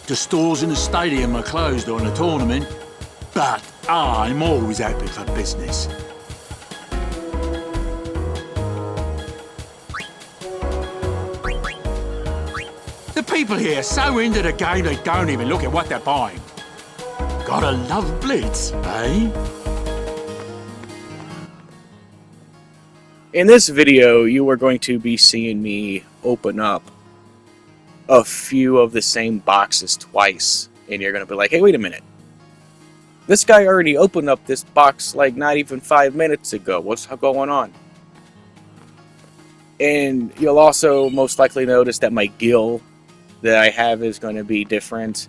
The stores in the stadium are closed during the tournament, but I'm always open for business. The people here are so into the game they don't even look at what they're buying. Gotta love Blitz, eh? In this video, you are going to be seeing me open up a few of the same boxes twice. And you're going to be like, hey, wait a minute. This guy already opened up this box like not even 5 minutes ago. What's going on? And you'll also most likely notice that my gil that I have is going to be different.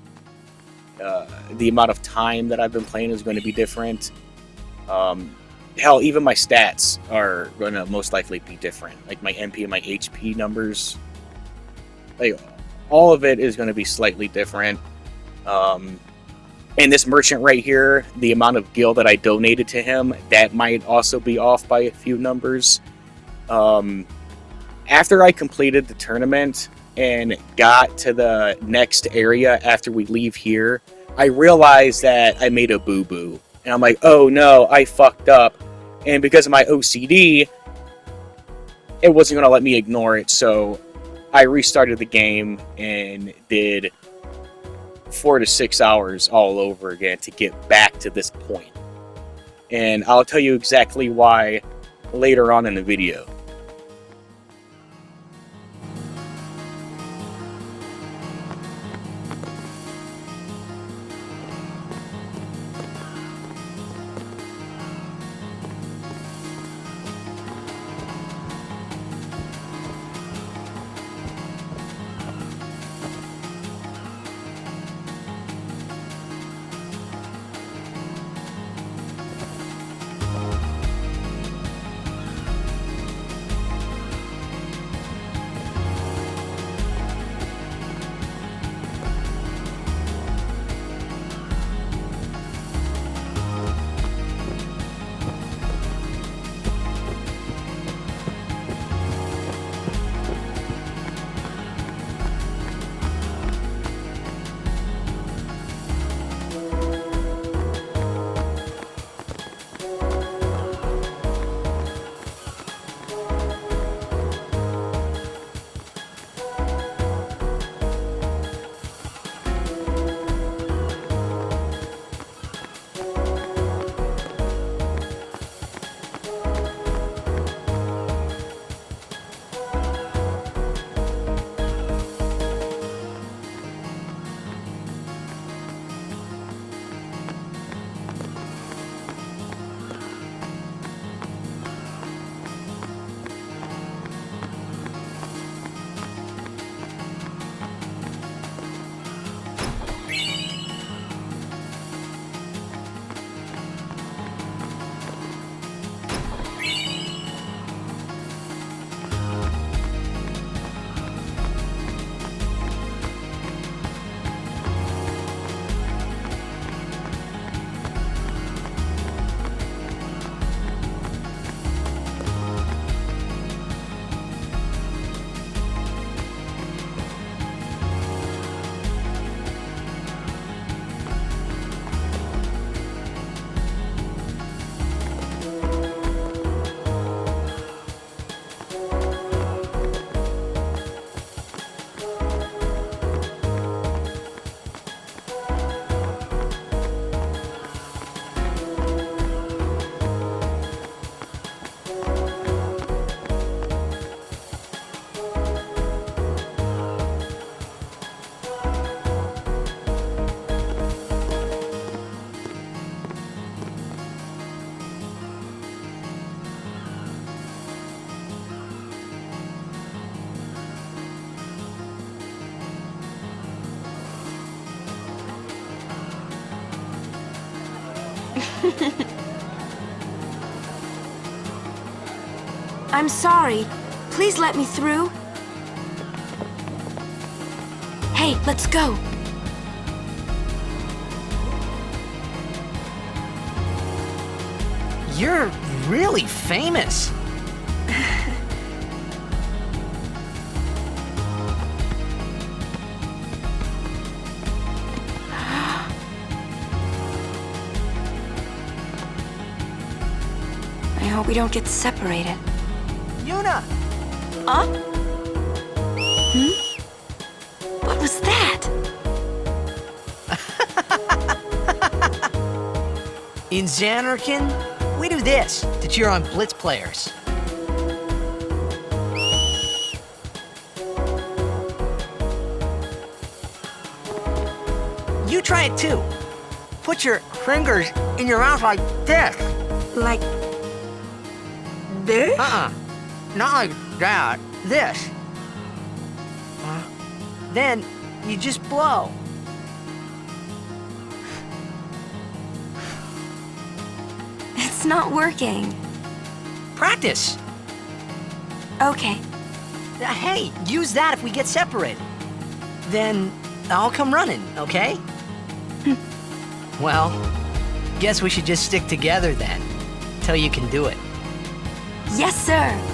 The amount of time that I've been playing is going to be different. Hell, even my stats are going to most likely be different. Like my MP and my HP numbers. Like, all of it is going to be slightly different. And this merchant right here, the amount of gil that I donated to him, that might also be off by a few numbers. After I completed the tournament and got to the next area after we leave here, I realized that I made a boo-boo. And I'm like, oh no, I fucked up. And because of my OCD, it wasn't going to let me ignore it. So I restarted the game and did 4 to 6 hours all over again to get back to this point. And I'll tell you exactly why later on in the video. I'm sorry. Please let me through. Hey, let's go. You're really famous. we don't get separated. Yuna! Huh? What was that? In Xanarkin, we do this to cheer on Blitz players. You try it too. Put your fingers in your mouth like this. Like... this? Not like that. This. Then you just blow. It's not working. Practice. Okay. Hey, use that if we get separated. Then I'll come running, okay? Well, guess we should just stick together then, till you can do it. Yes, sir.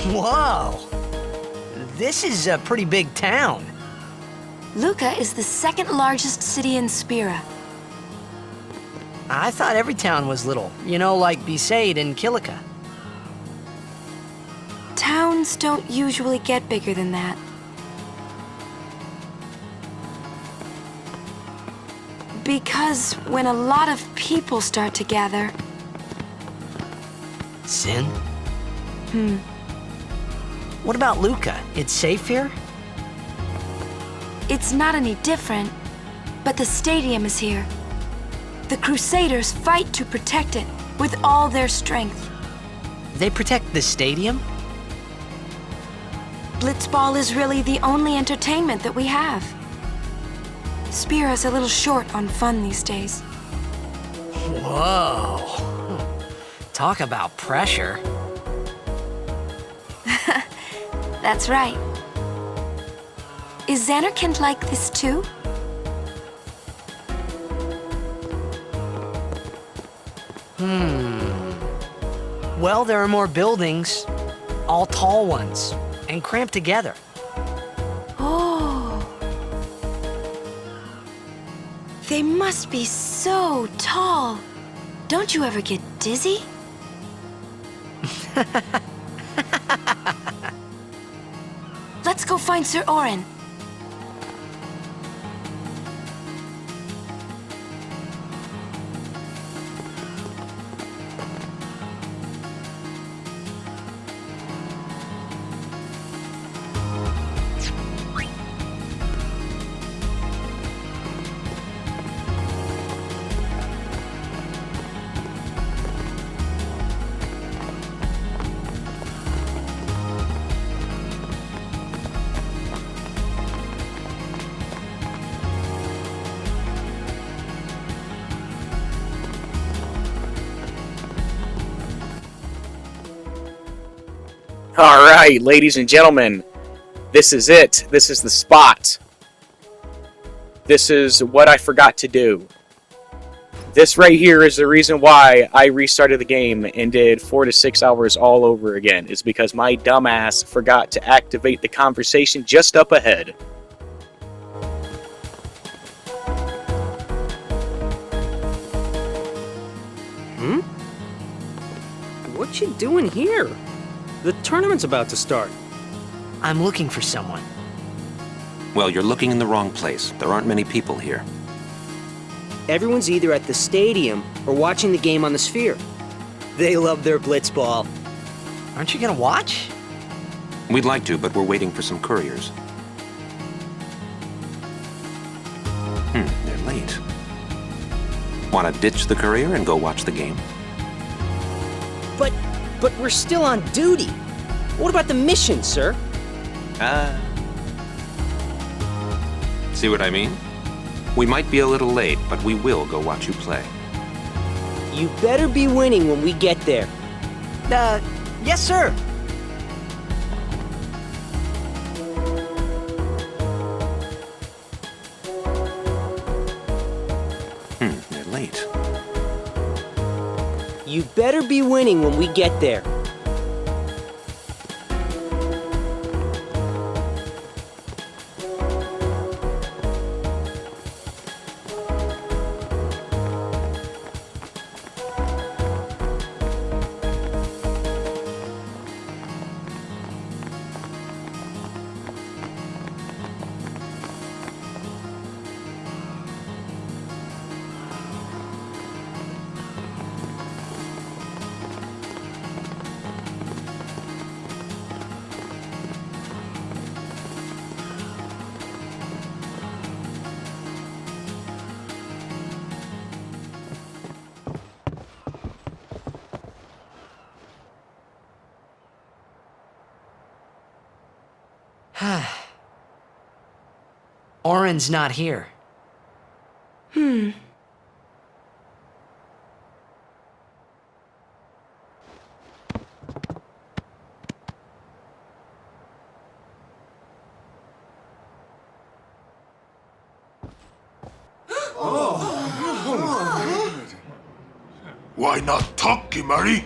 Whoa! This is a pretty big town. Luca is the second largest city in Spira. I thought every town was little, you know, like Besaid and Kilika. Towns don't usually get bigger than that. Because when a lot of people start to gather... Sin? What about Luca? It's safe here? It's not any different, but the stadium is here. The Crusaders fight to protect it with all their strength. They protect the stadium? Blitzball is really the only entertainment that we have. Spira's a little short on fun these days. Whoa. Talk about pressure. That's right. Is Xanarkand like this too? Well, there are more buildings, all tall ones, and cramped together. Oh. They must be so tall. Don't you ever get dizzy? Let's go find Sir Orin. All right, ladies and gentlemen, this is it. This is the spot. This is what I forgot to do. This right here is the reason why I restarted the game and did 4 to 6 hours all over again. It's because my dumbass forgot to activate the conversation just up ahead. What you doing here? The tournament's about to start. I'm looking for someone. Well, you're looking in the wrong place. There aren't many people here. Everyone's either at the stadium or watching the game on the Sphere. They love their blitzball. Aren't you gonna watch? We'd like to, but we're waiting for some couriers. They're late. Want to ditch the courier and go watch the game? But we're still on duty. What about the mission, sir? See what I mean? We might be a little late, but we will go watch you play. You better be winning when we get there. Yes, sir. They're late. You better be winning when we get there. Oren's not here. Why not talk, Kimari?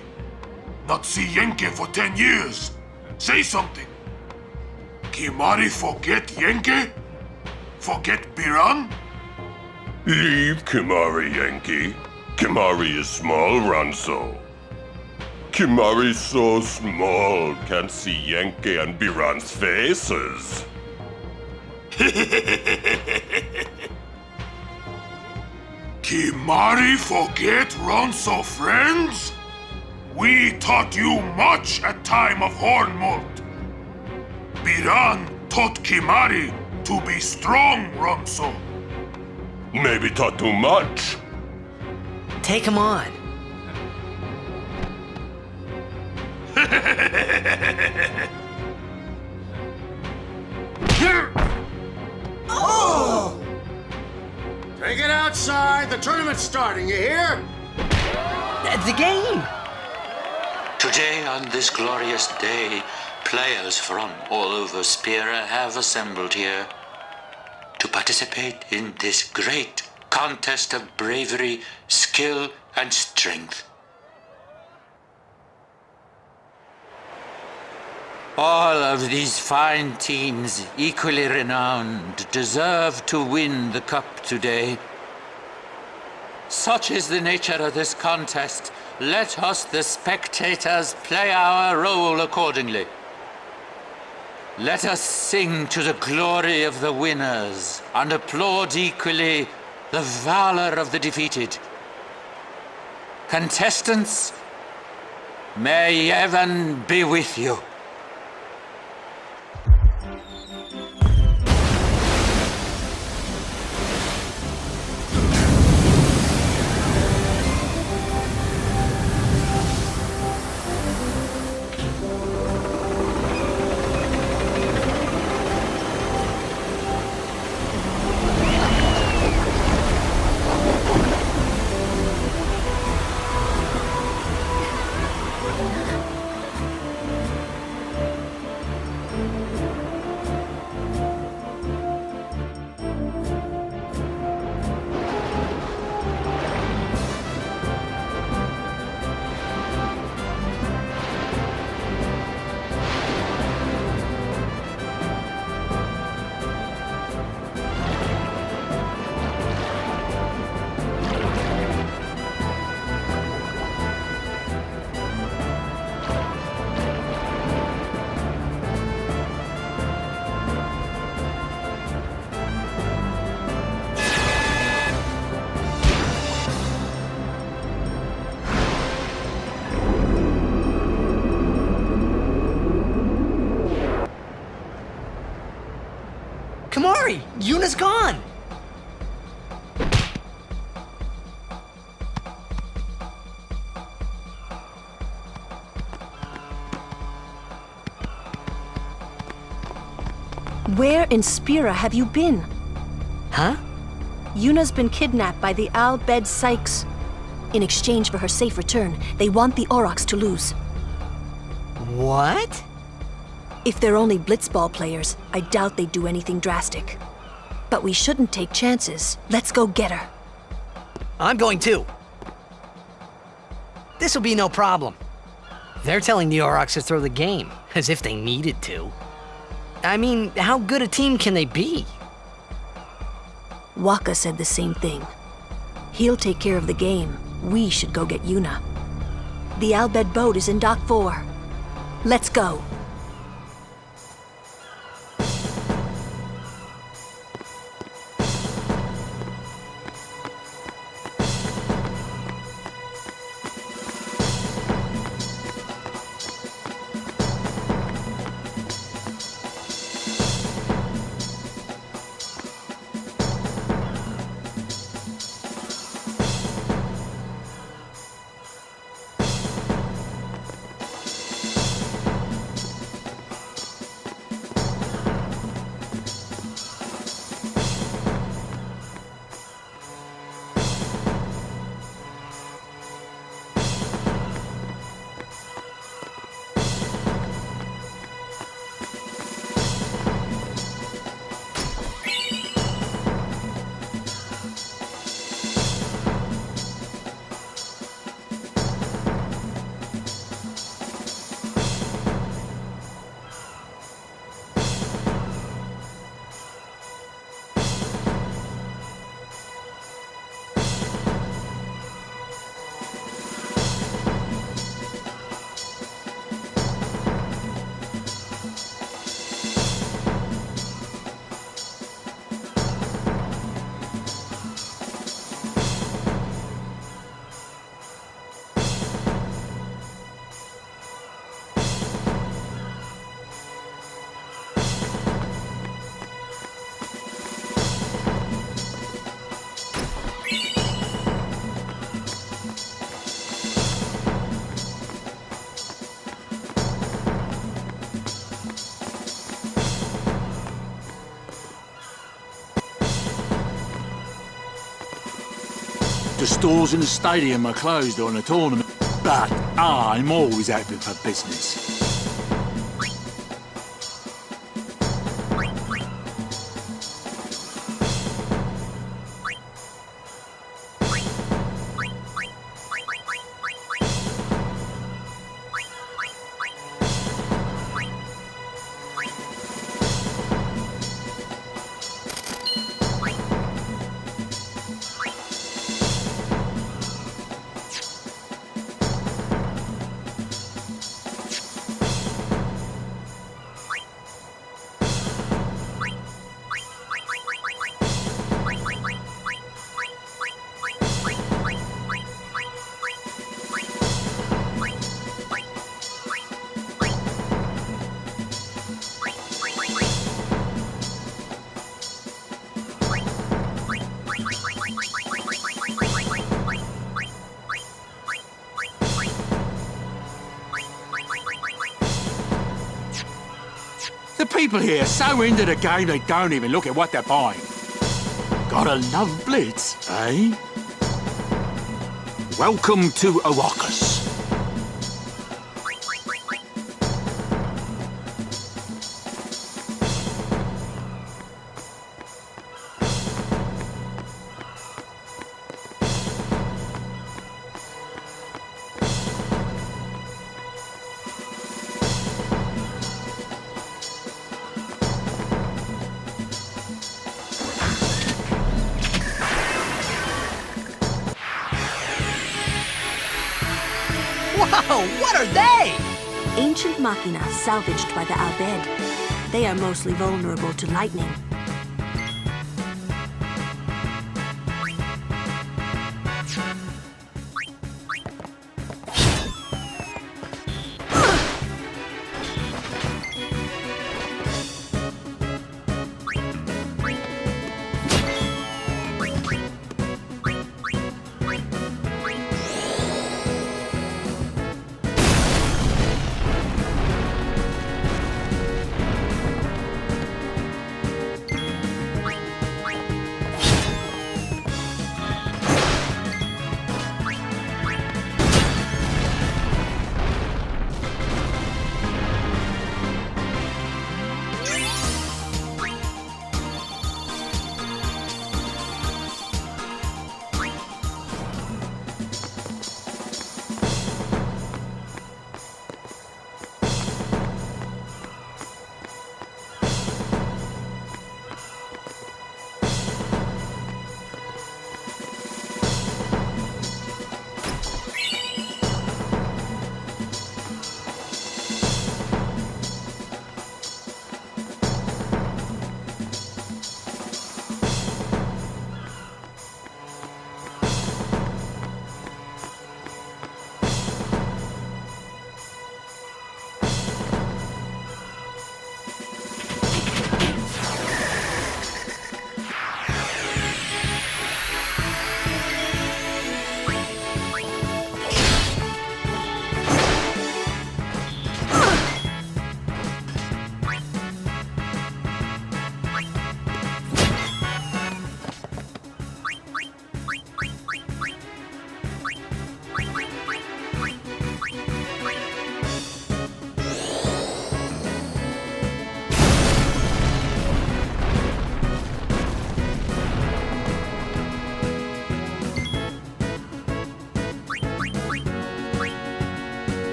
Not see Yenke for 10 years. Say something. Kimari forget Yenke? Forget Biran? Leave Kimari, Yankee. Kimari is small, Ranso. Kimari's so small, can't see Yankee and Biran's faces. Kimari forget Ronso friends? We taught you much at time of Hornmold. Biran taught Kimari to be strong, Ronso. Maybe taught too much. Take him on. Take it outside. The tournament's starting, you hear? The game! Today, on this glorious day, players from all over Spira have assembled here to participate in this great contest of bravery, skill, and strength. All of these fine teams, equally renowned, deserve to win the cup today. Such is the nature of this contest. Let us, the spectators, play our role accordingly. Let us sing to the glory of the winners and applaud equally the valor of the defeated. Contestants, may heaven be with you. Kimari, Yuna's gone! Where in Spira have you been? Huh? Yuna's been kidnapped by the Al Bhed Sykes. In exchange for her safe return, they want the Aurochs to lose. What? If they're only blitzball players, I doubt they'd do anything drastic. But we shouldn't take chances. Let's go get her. I'm going too. This'll be no problem. They're telling the Aurochs to throw the game, as if they needed to. I mean, how good a team can they be? Waka said the same thing. He'll take care of the game. We should go get Yuna. The Al Bhed boat is in Dock 4. Let's go. The stores in the stadium are closed on the tournament, but I'm always open for business. The people here are so into the game they don't even look at what they're buying. Gotta love Blitz, eh? Welcome to Arrakis. Whoa, what are they? Ancient machina salvaged by the Al Bhed. They are mostly vulnerable to lightning.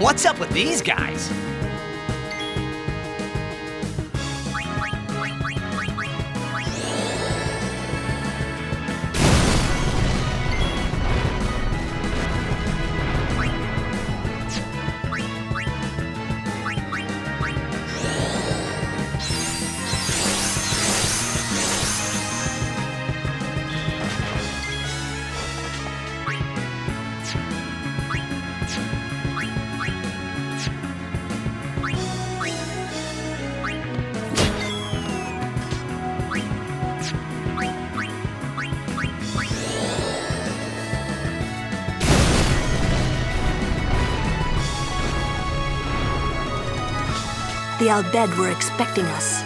What's up with these guys? The Al Bhed were expecting us.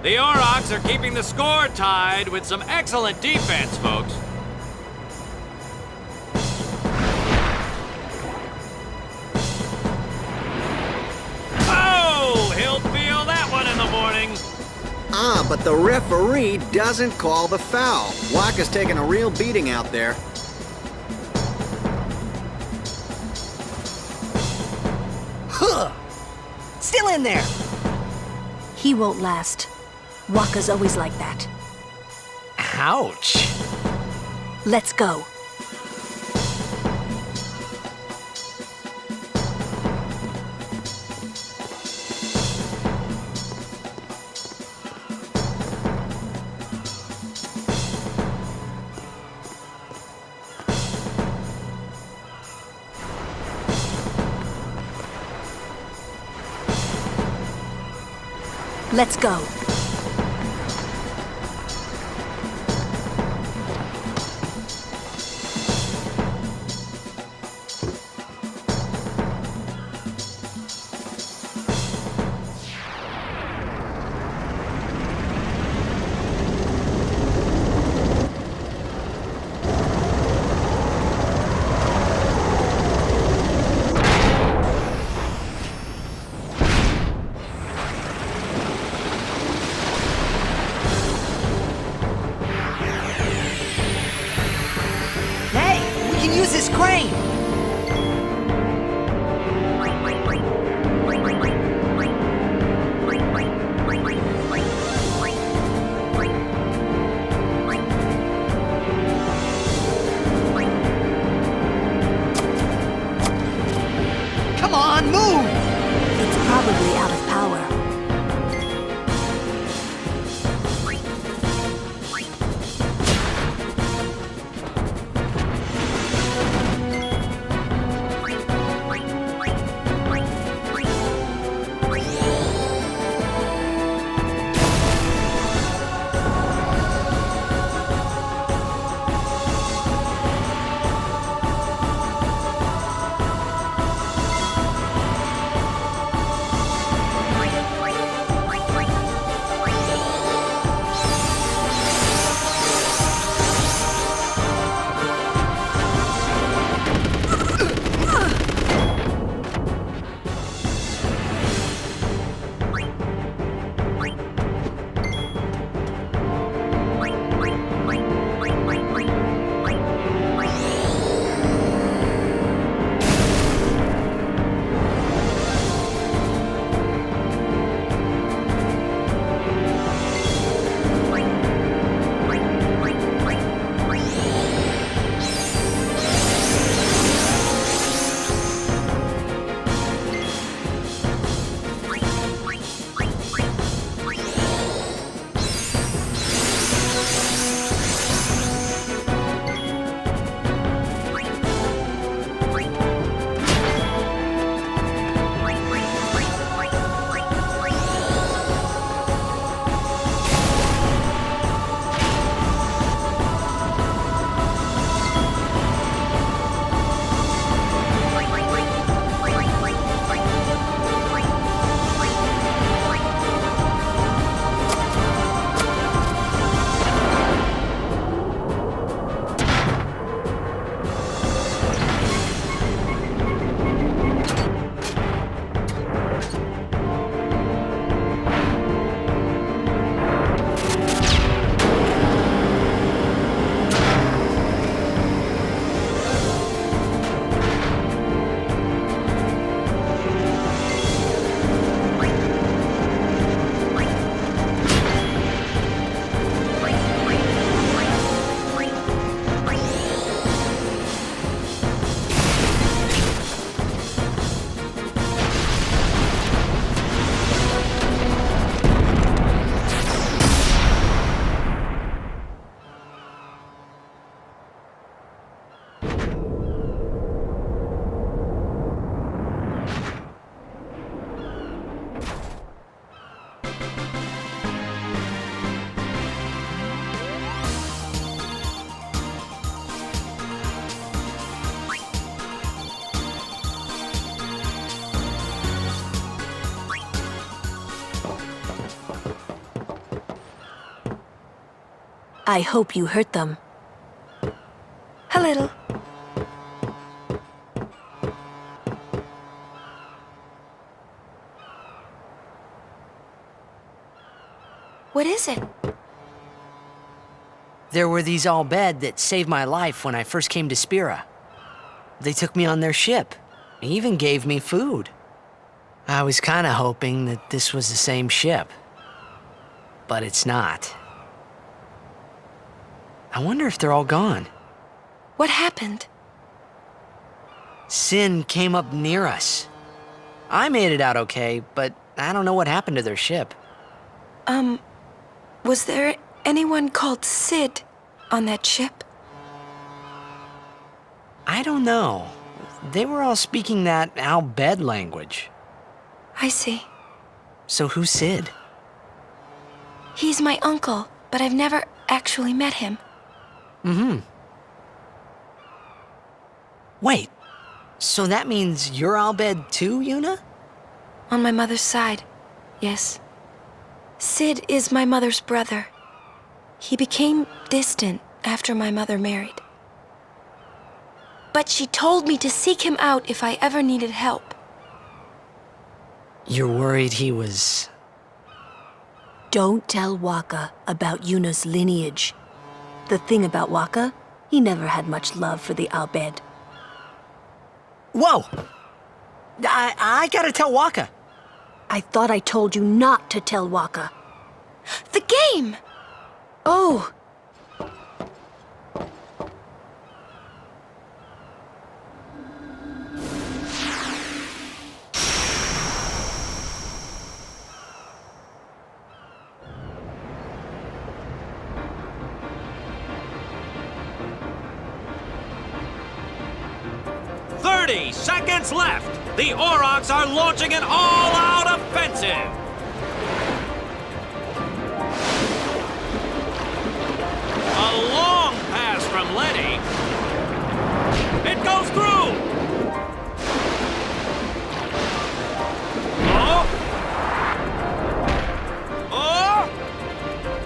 The Aurochs are keeping the score tied with some excellent defense, folks. Oh, he'll feel that one in the morning. Ah, but the referee doesn't call the foul. Waka's taking a real beating out there. Huh! Still in there! He won't last. Waka's always like that. Ouch! Let's go. Let's go. Use this crane! Come on, move! It's probably out of power. I hope you hurt them. A little. What is it? There were these Al Bhed that saved my life when I first came to Spira. They took me on their ship, even gave me food. I was kinda hoping that this was the same ship, but it's not. I wonder if they're all gone. What happened? Sin came up near us. I made it out okay, but I don't know what happened to their ship. Was there anyone called Sid on that ship? I don't know. They were all speaking that Al Bhed language. I see. So who's Sid? He's my uncle, but I've never actually met him. Mm-hmm. Wait, so that means you're Al Bhed too, Yuna? On my mother's side, yes. Sid is my mother's brother. He became distant after my mother married. But she told me to seek him out if I ever needed help. You're worried he was... Don't tell Wakka about Yuna's lineage. The thing about Wakka, he never had much love for the Al Bhed. Whoa! I gotta tell Wakka. I thought I told you not to tell Wakka. The game! Oh! Seconds left. The Aurochs are launching an all-out offensive. A long pass from Letty. It goes through. Oh. Oh.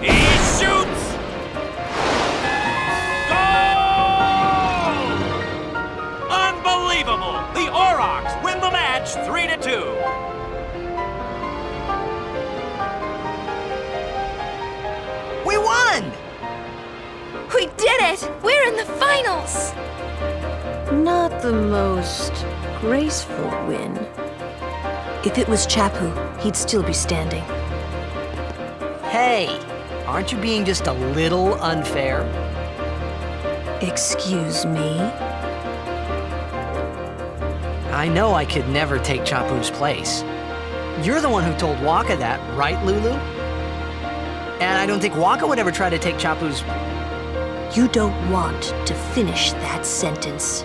He shoots. Unbelievable! The Aurochs win the match 3-2. We won! We did it! We're in the finals! Not the most graceful win. If it was Chapu, he'd still be standing. Hey, aren't you being just a little unfair? Excuse me? I know I could never take Chapu's place. You're the one who told Wakka that, right, Lulu? And I don't think Wakka would ever try to take Chapu's... You don't want to finish that sentence.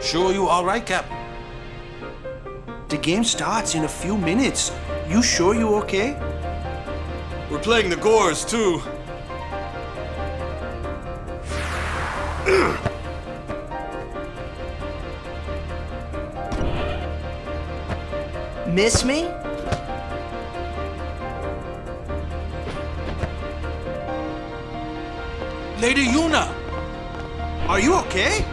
Sure you all right, Captain? The game starts in a few minutes. You sure you okay? We're playing the Gores, too. Miss me? Lady Yuna! Are you okay?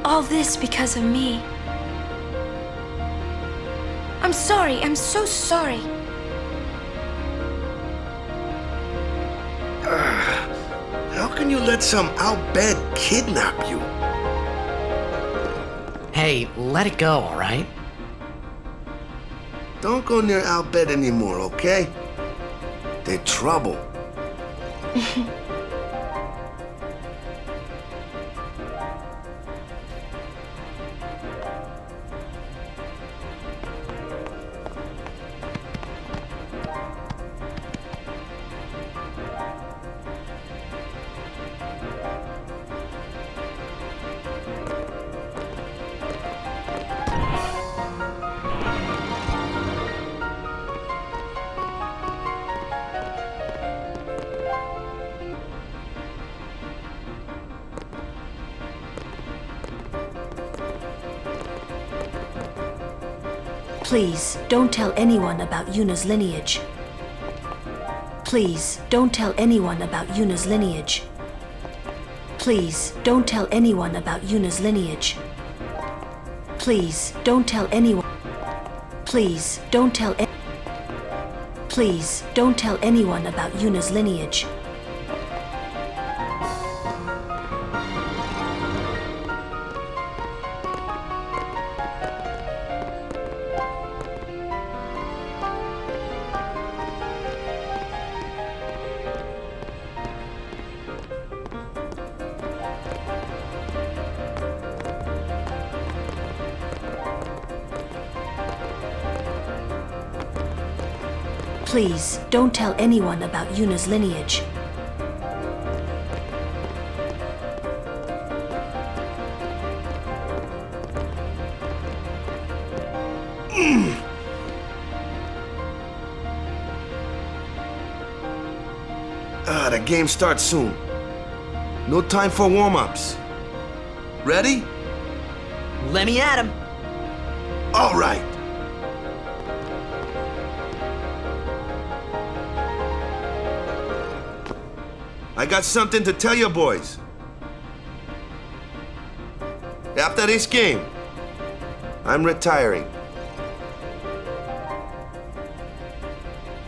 All this because of me. I'm sorry. I'm so sorry. How can you let some Al-Bhed kidnap you? Hey, let it go, all right? Don't go near Al-Bhed anymore, okay? They're trouble. Please, don't tell anyone about Yuna's lineage. Please, don't tell anyone about Yuna's lineage. Please, don't tell anyone about Yuna's lineage. Please, don't tell anyone. Please, don't tell. Please, don't tell anyone about Yuna's lineage. Please, don't tell anyone about Yuna's lineage. The game starts soon. No time for warm-ups. Ready? Let me at him. All right. I got something to tell you boys. After this game, I'm retiring.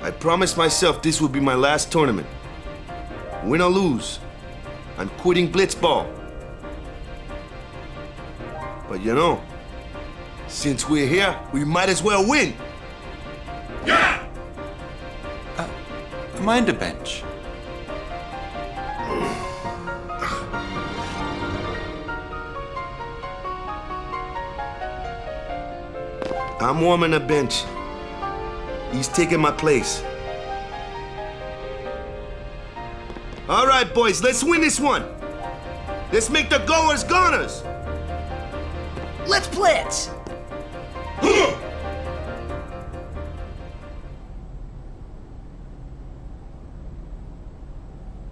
I promised myself this would be my last tournament. Win or lose, I'm quitting Blitzball. But you know, since we're here, we might as well win. Yeah! Mind a bench. I'm warming a bench. He's taking my place. All right, boys, let's win this one. Let's make the goers goners. Let's blitz.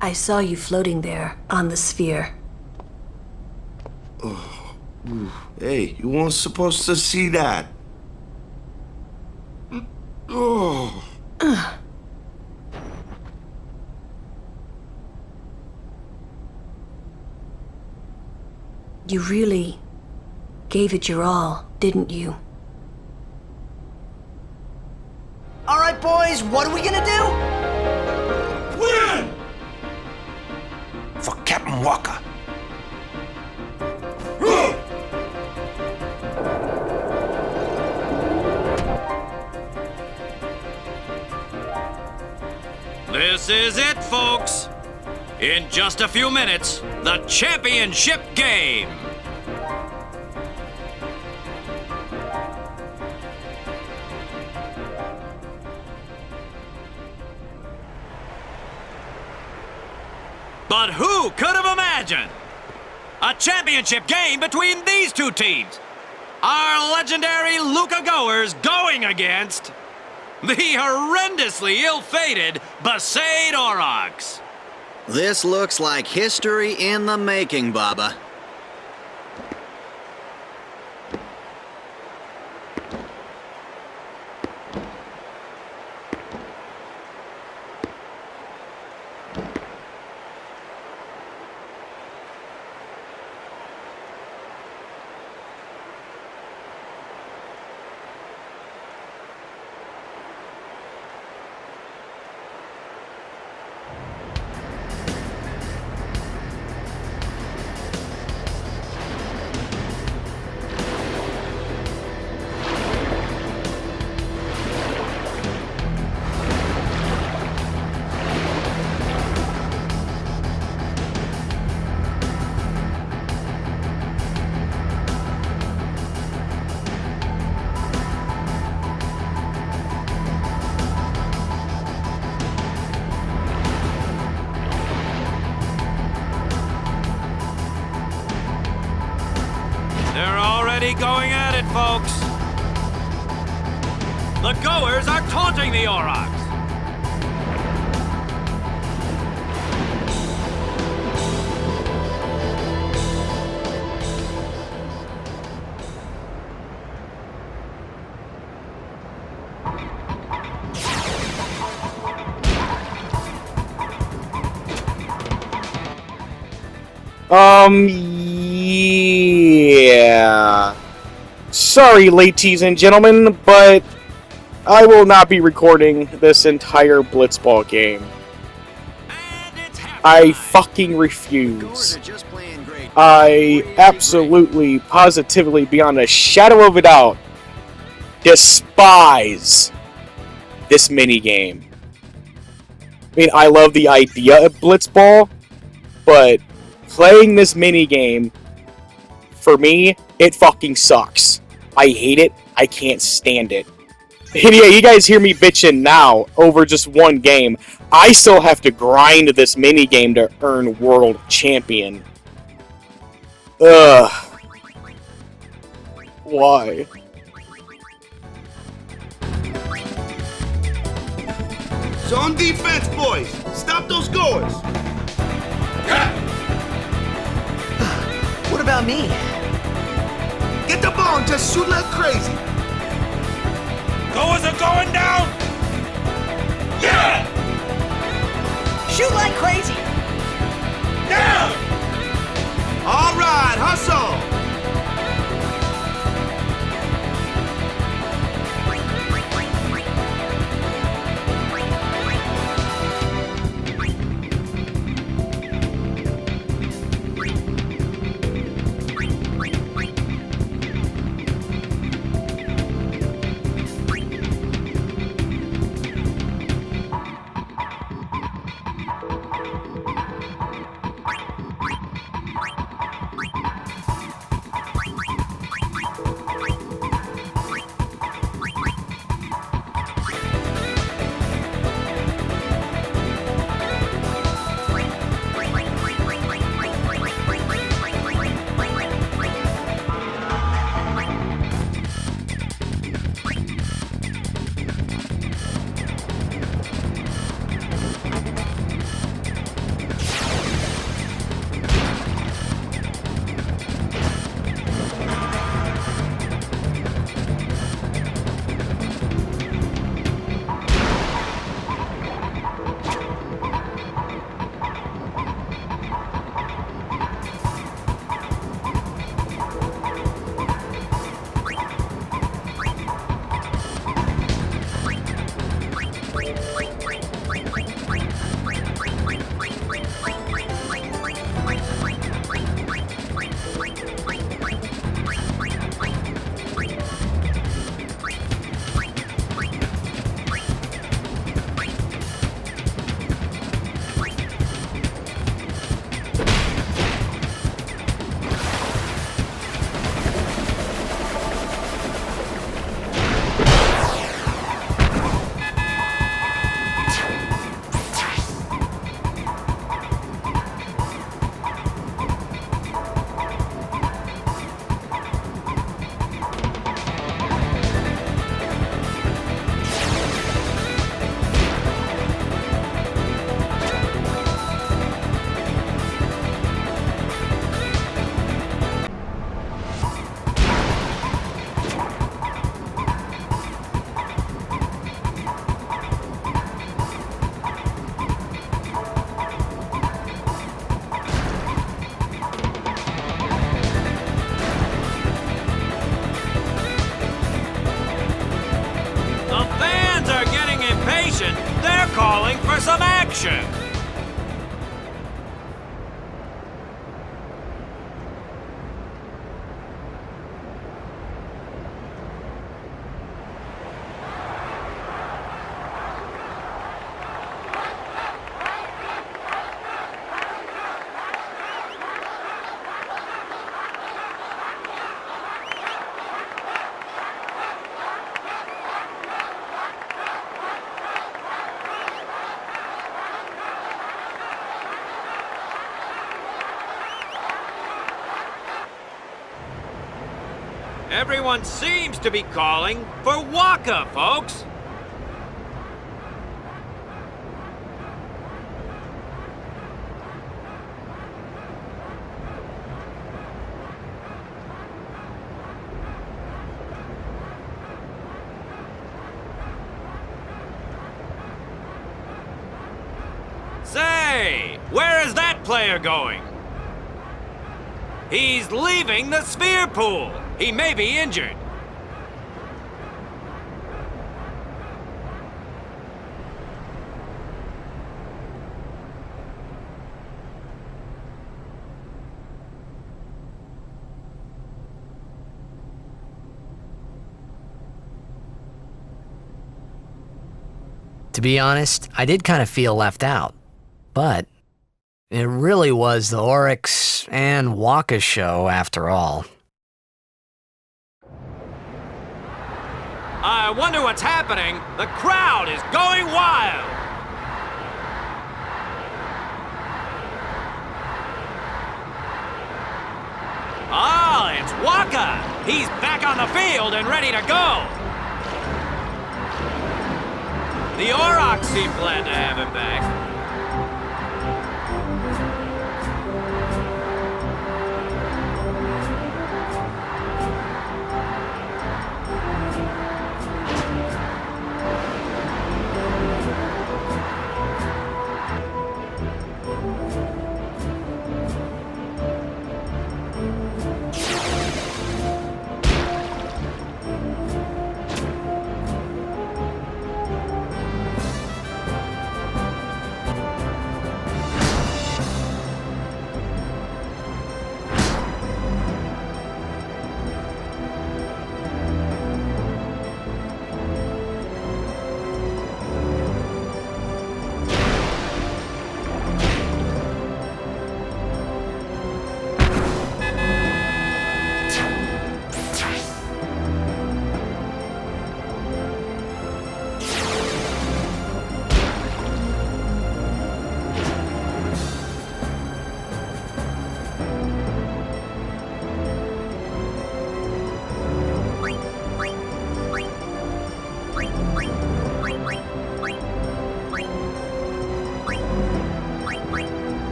I saw you floating there on the sphere. Oh, hey, you weren't supposed to see that. Oh. You really gave it your all, didn't you? All right, boys, what are we gonna do? Win! For Captain Walker. This is it, folks. In just a few minutes, the championship game. But who could have imagined a championship game between these two teams. Our legendary Luca Goers going against the horrendously ill-fated Besaid Aurochs. This looks like history in the making, Baba. They're already going at it, folks. The Goers are taunting the Aurochs. Yeah. Sorry, ladies and gentlemen, but I will not be recording this entire Blitzball game. I fucking refuse. I absolutely, positively, beyond a shadow of a doubt, despise this minigame. I mean, I love the idea of Blitzball, but playing this minigame, for me, it fucking sucks. I hate it. I can't stand it. And yeah, you guys hear me bitching now over just one game. I still have to grind this minigame to earn World Champion. Ugh. Why? So on defense, boys, stop those goers. What about me? Get the ball and just shoot like crazy. Goers are going down! Yeah! Shoot like crazy! Down! All right, hustle! action! Everyone seems to be calling for Waka, folks! Say, where is that player going? He's leaving the sphere pool! He may be injured. To be honest, I did kind of feel left out. But it really was the Oryx and Waka show after all. I wonder what's happening. The crowd is going wild. Ah, it's Waka. He's back on the field and ready to go. The Aurochs seem glad to have him back.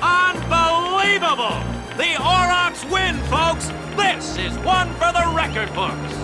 Unbelievable! The Aurochs win, folks! This is one for the record books!